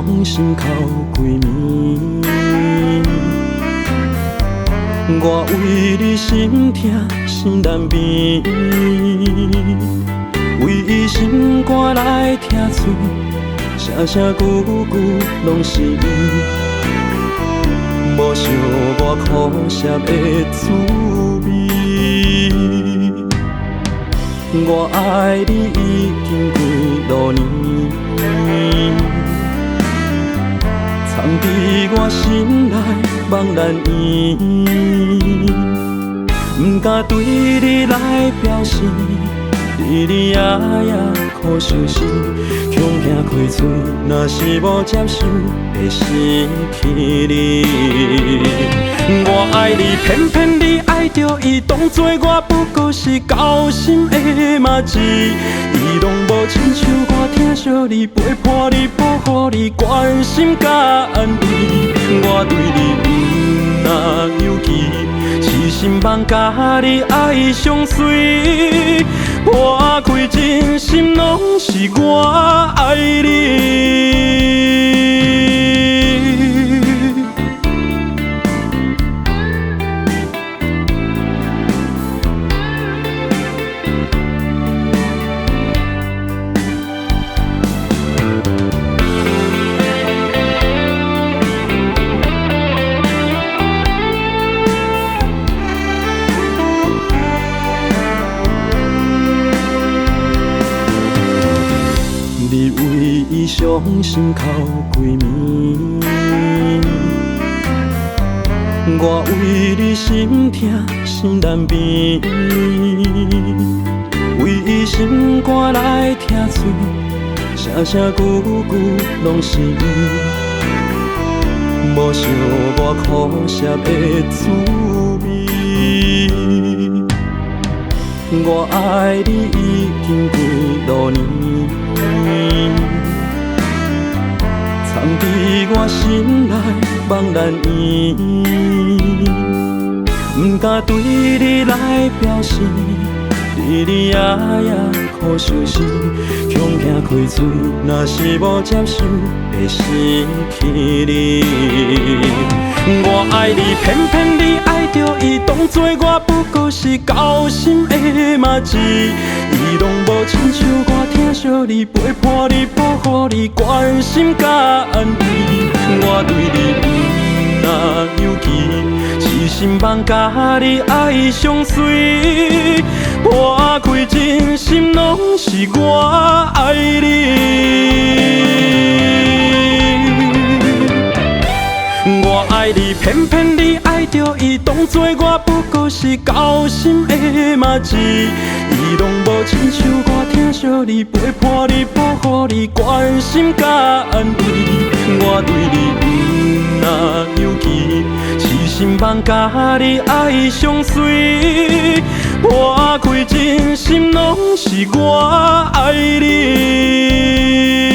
伤心哭几暝，我为你心痛心难眠，为伊心肝来听嘴，声声句句拢是伊，无想我苦涩的滋味。我爱你已经几多年，藏伫我心内茫然烟，不敢对你来表示，日日夜夜苦相思，恐惊开嘴，若是无接受，会失去你。我爱你，偏偏你爱着伊，当作我不过是交心的麻糍，伊拢无亲像我疼惜你，陪伴你，保护你，关心甲安慰。我对你不若犹豫，痴心妄甲你爱相随，破开真心拢是我爱你。你为伊伤心哭几暝，我为你心痛心难眠，为伊心肝来听嘴，声声句句拢是伊，无想我苦涩的滋味。我爱你已经几多年，藏伫我心内茫然烟，不敢对你来表示，日日夜夜苦相思，恐惊开嘴，若是无接受，会失去你。我爱你，偏偏你爱着伊，当作我不过是交心的麻糍，伊拢无亲像我疼惜你，陪伴你，保护你，关心甲安慰。我对你不若犹豫，痴心妄甲你爱相随，破开真心拢是我爱你。我爱你，偏偏你爱着伊，当作我不过是交心的麻糍，伊拢无亲像我疼惜你，陪伴你，保护你，关心甲安慰。我对你不若犹豫，痴心妄甲你爱相随，破开真心拢是我爱你。